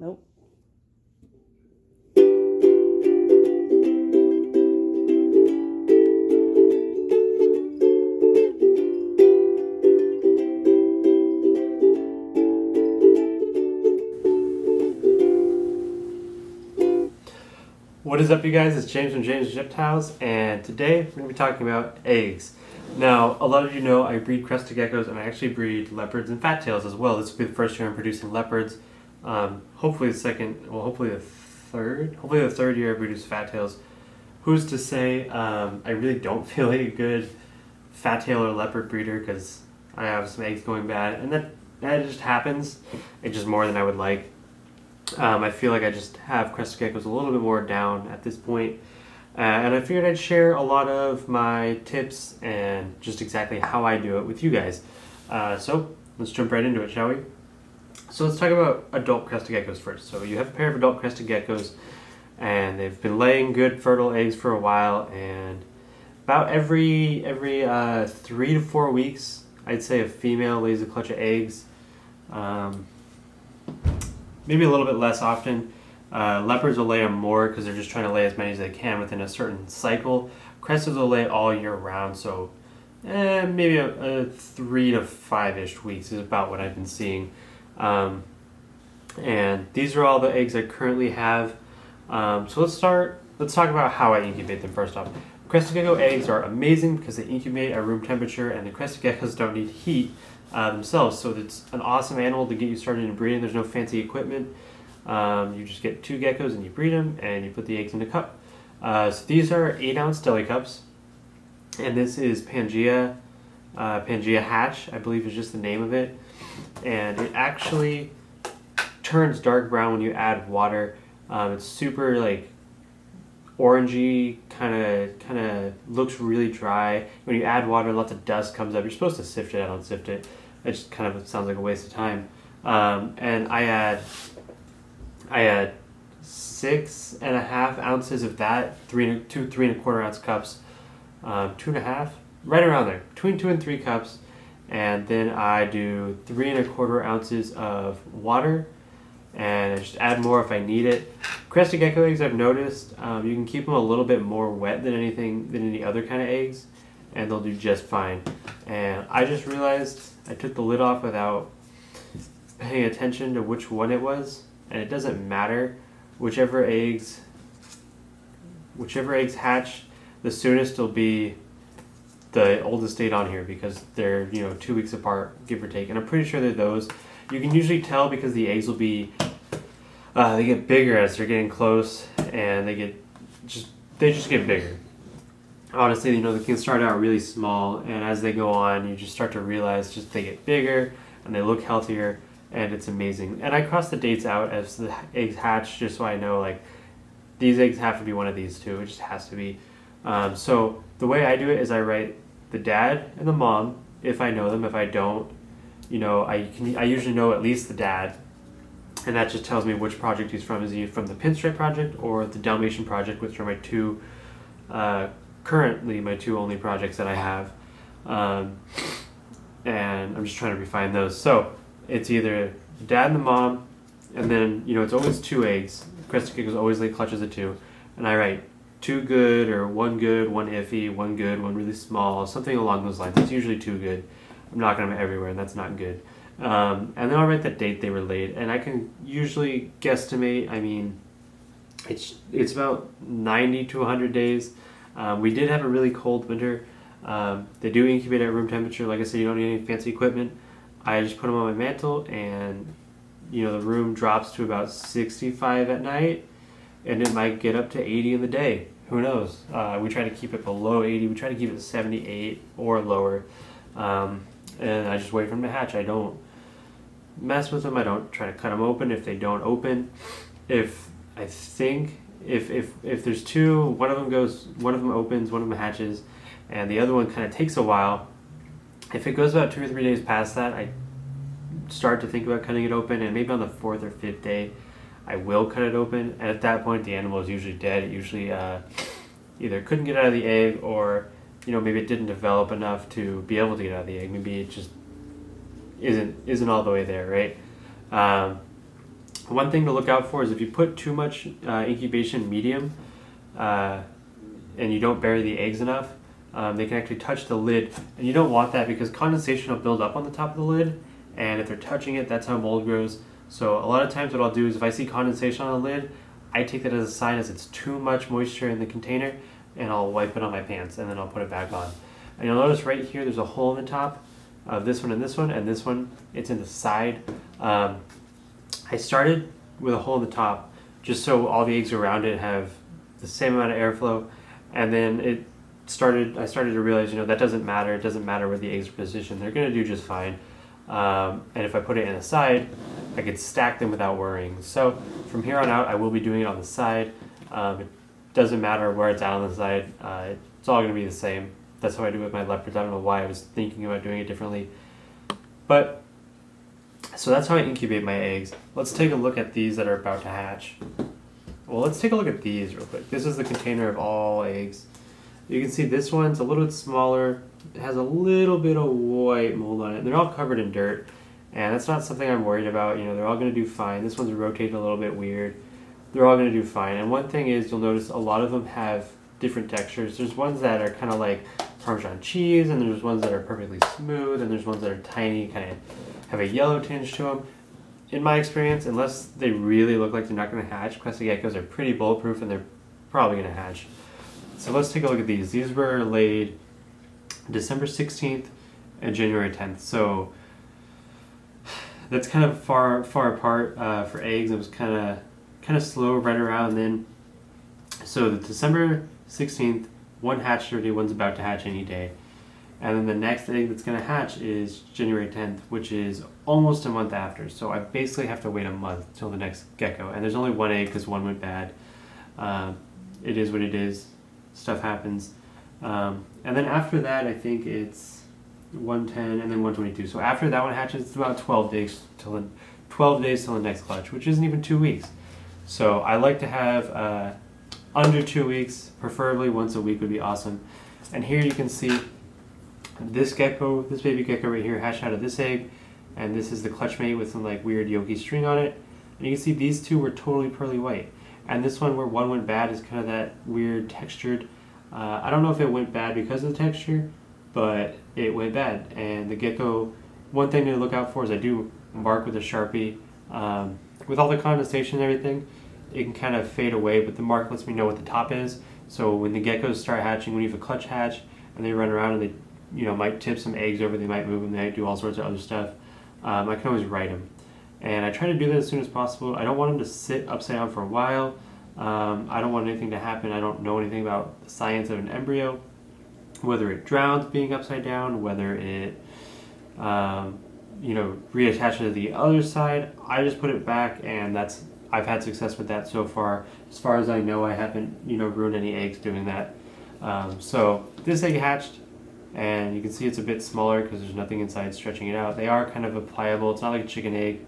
Nope. What is up, you guys? It's James from James Reptiles, and today we're going to be talking about eggs. Now, a lot of you know I breed Crested Geckos, and I actually breed leopards and fat tails as well. This will be the first year I'm producing leopards. Hopefully the third year I produce fat tails. Who's to say? I really don't feel like a good fat tail or leopard breeder because I have some eggs going bad, and that just happens. It's just more than I would like. I feel like I just have Crested Geckos a little bit more down at this point. And I figured I'd share a lot of my tips and just exactly how I do it with you guys. So let's jump right into it, shall we? So let's talk about adult Crested Geckos first. So you have a pair of adult Crested Geckos, and they've been laying good fertile eggs for a while, and about every 3 to 4 weeks, I'd say a female lays a clutch of eggs. Maybe a little bit less often. Leopards will lay them more because they're just trying to lay as many as they can within a certain cycle. Cresteds will lay all year round, so maybe a 3 to 5-ish weeks is about what I've been seeing. And these are all the eggs I currently have. So let's talk about how I incubate them first off. Crested Gecko eggs are amazing because they incubate at room temperature, and the Crested Geckos don't need heat themselves, so it's an awesome animal to get you started in breeding. There's no fancy equipment. You just get 2 geckos and you breed them, and you put the eggs in a cup. So these are 8-ounce deli cups, and this is Pangea Hatch, I believe is just the name of it, and it actually turns dark brown when you add water. It's super orangey, kind of looks really dry. When you add water, lots of dust comes up. You're supposed to sift it. I don't sift it. It just kind of sounds like a waste of time. And I add 6.5 ounces of that, 3.25 ounce cups, 2.5, right around there, between 2 and 3 cups, and then I do 3.25 ounces of water, and I just add more if I need it. Crested Gecko eggs, I've noticed, you can keep them a little bit more wet than any other kind of eggs, and they'll do just fine. And I just realized I took the lid off without paying attention to which one it was, and it doesn't matter. Whichever eggs hatch the soonest will be the oldest date on here, because they're 2 weeks apart, give or take, and I'm pretty sure they're those. You can usually tell because the eggs will be they get bigger as they're getting close, and they just get bigger. Honestly, they can start out really small, and as they go on, you just start to realize just they get bigger and they look healthier, and it's amazing. And I cross the dates out as the eggs hatch, just so I know these eggs have to be one of these two. It just has to be. So the way I do it is I write the dad and the mom if I know them. If I don't, I usually know at least the dad, and that just tells me which project he's from. Is he from the Pinstripe project or the Dalmatian project, which are my two currently my two only projects that I have, and I'm just trying to refine those. So it's either the dad and the mom, and then it's always 2 eggs. Crested Geckos always lay clutches of 2, and I write 2 good, or 1 good, 1 iffy, 1 good, 1 really small, something along those lines. It's usually 2 good. I'm knocking them everywhere, and that's not good. And then I'll write the date they were laid, and I can usually guesstimate. I mean, it's about 90 to 100 days. We did have a really cold winter. They do incubate at room temperature. Like I said, you don't need any fancy equipment. I just put them on my mantle, and the room drops to about 65 at night, and it might get up to 80 in the day. Who knows? We try to keep it below 80. We try to keep it 78 or lower. And I just wait for them to hatch. I don't mess with them. I don't try to cut them open if they don't open. If there's 2, one of them opens, one of them hatches, and the other one kind of takes a while. If it goes about 2 or 3 days past that, I start to think about cutting it open, and maybe on the 4th or 5th day, I will cut it open. And at that point, the animal is usually dead. It usually either couldn't get out of the egg, or maybe it didn't develop enough to be able to get out of the egg. Maybe it just isn't all the way there, right? One thing to look out for is if you put too much incubation medium and you don't bury the eggs enough, they can actually touch the lid, and you don't want that because condensation will build up on the top of the lid, and if they're touching it, that's how mold grows. So a lot of times what I'll do is if I see condensation on the lid, I take that as a sign as it's too much moisture in the container, and I'll wipe it on my pants, and then I'll put it back on. And you'll notice right here there's a hole in the top of this one, and this one, it's in the side. I started with a hole in the top just so all the eggs around it have the same amount of airflow, and then I started to realize, that doesn't matter. It doesn't matter where the eggs are positioned. They're going to do just fine. And if I put it in the side, I could stack them without worrying. So from here on out, I will be doing it on the side. It doesn't matter where it's out on the side. It's all going to be the same. That's how I do it with my leopards. I don't know why I was thinking about doing it differently. But, so that's how I incubate my eggs. Let's take a look at these that are about to hatch. Well, let's take a look at these real quick. This is the container of all eggs. You can see this one's a little bit smaller. It has a little bit of white mold on it. They're all covered in dirt, and that's not something I'm worried about. They're all going to do fine. This one's rotated a little bit weird. They're all going to do fine. And one thing is, you'll notice a lot of them have different textures. There's ones that are kind of like Parmesan cheese, and there's ones that are perfectly smooth, and there's ones that are tiny, kind of have a yellow tinge to them. In my experience, unless they really look like they're not going to hatch, Crested Geckos are pretty bulletproof, and they're probably going to hatch. So let's take a look at these. These were laid December 16th and January 10th. So that's kind of far apart for eggs. It was kind of slow right around then. So the December 16th, one hatched already, one's about to hatch any day. And then the next egg that's going to hatch is January 10th, which is almost a month after. So I basically have to wait a month till the next gecko. And there's only one egg because one went bad. It is what it is. Stuff happens. And then after that, I think it's 110 and then 122. So after that one hatches, it's about 12 days till the next clutch, which isn't even 2 weeks. So I like to have under 2 weeks, preferably once a week would be awesome. And here you can see this baby gecko right here hatched out of this egg, and this is the clutch mate with some like weird yolky string on it. And you can see these two were totally pearly white. And this one where one went bad is kind of that weird textured. I don't know if it went bad because of the texture, but it went bad. And the gecko, one thing to look out for is I do mark with a Sharpie. With all the condensation and everything, it can kind of fade away, but the mark lets me know what the top is. So when the geckos start hatching, when you have a clutch hatch and they run around and they might tip some eggs over, they might move them, they might do all sorts of other stuff, I can always write them. And I try to do that as soon as possible. I don't want them to sit upside down for a while. I don't want anything to happen. I don't know anything about the science of an embryo, whether it drowns being upside down, whether it reattaches to the other side. I just put it back, and I've had success with that so far. As far as I know, I haven't ruined any eggs doing that. So this egg hatched, and you can see it's a bit smaller because there's nothing inside stretching it out. They are kind of pliable. It's not like a chicken egg.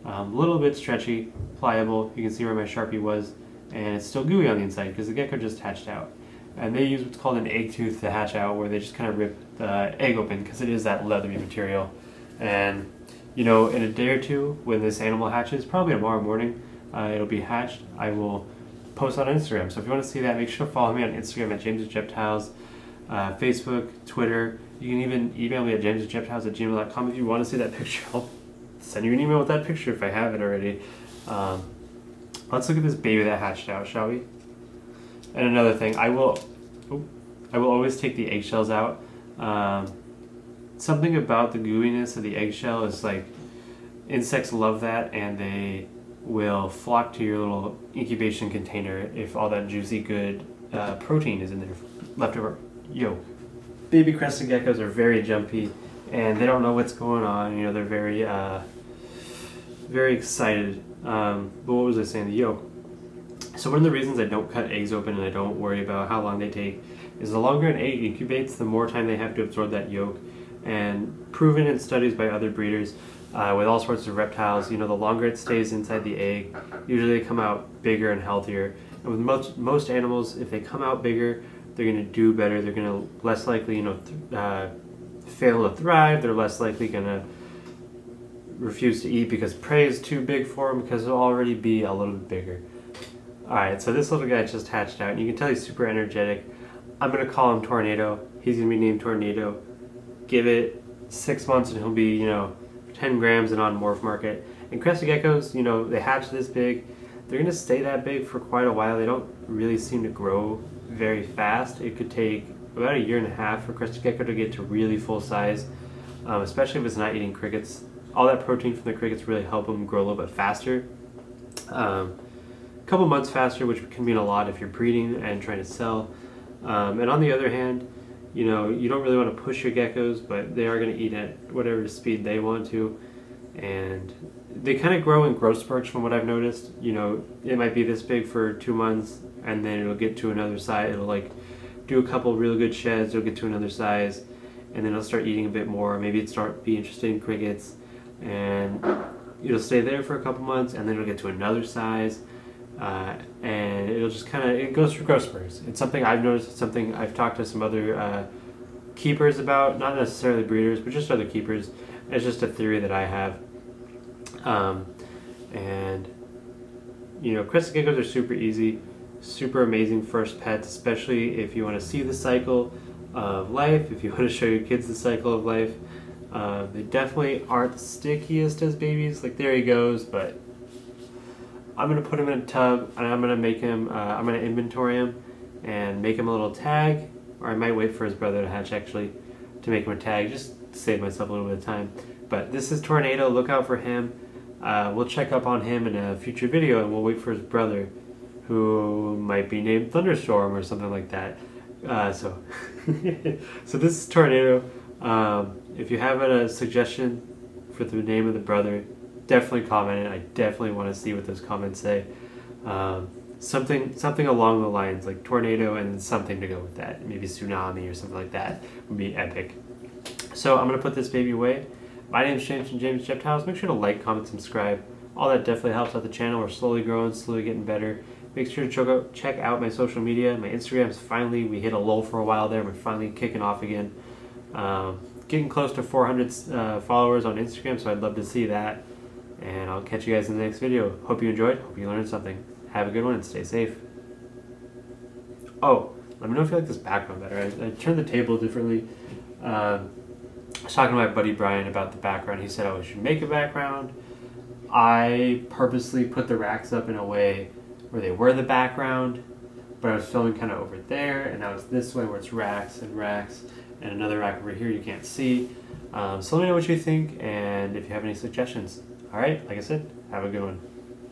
A little bit stretchy, pliable. You can see where my Sharpie was, and it's still gooey on the inside because the gecko just hatched out. And they use what's called an egg tooth to hatch out, where they just kind of rip the egg open because it is that leathery material. And in a day or two, when this animal hatches, probably tomorrow morning, it'll be hatched. I will post on Instagram. So if you want to see that, make sure to follow me on Instagram at jamesreptiles, Facebook, Twitter. You can even email me at jamesreptiles@gmail.com if you want to see that picture. I'll send you an email with that picture if I haven't already. Let's look at this baby that hatched out, shall we? And another thing, I will always take the eggshells out. Something about the gooiness of the eggshell is like, insects love that, and they will flock to your little incubation container if all that juicy good protein is in there left over. Baby crested geckos are very jumpy, and they don't know what's going on. They're very very excited. But what was I saying? The yolk. So one of the reasons I don't cut eggs open and I don't worry about how long they take is the longer an egg incubates, the more time they have to absorb that yolk. And proven in studies by other breeders with all sorts of reptiles, the longer it stays inside the egg, usually they come out bigger and healthier. And with most animals, if they come out bigger, they're going to do better. They're going to less likely, fail to thrive. They're less likely going to refuse to eat because prey is too big for him because he'll already be a little bit bigger. Alright, so this little guy just hatched out, and you can tell he's super energetic. I'm going to call him Tornado. He's going to be named Tornado. Give it 6 months and he'll be, 10 grams and on MorphMarket. And Crested Geckos, they hatch this big. They're going to stay that big for quite a while. They don't really seem to grow very fast. It could take about 1.5 years for Crested Gecko to get to really full size, especially if it's not eating crickets. All that protein from the crickets really help them grow a little bit faster. A couple months faster, which can mean a lot if you're breeding and trying to sell. And on the other hand, you don't really want to push your geckos, but they are going to eat at whatever speed they want to. And they kind of grow in growth spurts from what I've noticed. It might be this big for 2 months, and then it'll get to another size. It'll do a couple really good sheds, it'll get to another size, and then it'll start eating a bit more. Maybe it'll start be interested in crickets, and it'll stay there for a couple months, and then it'll get to another size. And it'll just it goes through growth spurts. It's something I've noticed. It's something I've talked to some other keepers about, not necessarily breeders, but just other keepers. It's just a theory that I have. Crested geckos are super easy, super amazing first pets, especially if you want to see the cycle of life, if you want to show your kids the cycle of life. They definitely aren't the stickiest as babies. Like, there he goes, but I'm going to put him in a tub, and I'm going to make him, I'm going to inventory him and make him a little tag, or I might wait for his brother to hatch actually to make him a tag, just to save myself a little bit of time. But this is Tornado, look out for him. We'll check up on him in a future video, and we'll wait for his brother, who might be named Thunderstorm or something like that. So this is Tornado. If you have a suggestion for the name of the brother, definitely comment it. I definitely want to see what those comments say. Something along the lines like Tornado and something to go with that. Maybe Tsunami or something like that would be epic. So I'm going to put this baby away. My name is James from James Reptiles. Make sure to like, comment, subscribe. All that definitely helps out the channel. We're slowly growing, slowly getting better. Make sure to check out my social media. My Instagram's finally, we hit a lull for a while there. We're finally kicking off again. Getting close to 400 followers on Instagram, so I'd love to see that. And I'll catch you guys in the next video. Hope you enjoyed. Hope you learned something. Have a good one and stay safe. Oh, let me know if you like this background better. I turned the table differently. I was talking to my buddy Brian about the background. He said, we should make a background. I purposely put the racks up in a way where they were the background, but I was filming kind of over there, and now it's this way where it's racks, and another rack over here you can't see. So let me know what you think, and if you have any suggestions. Alright, like I said, have a good one.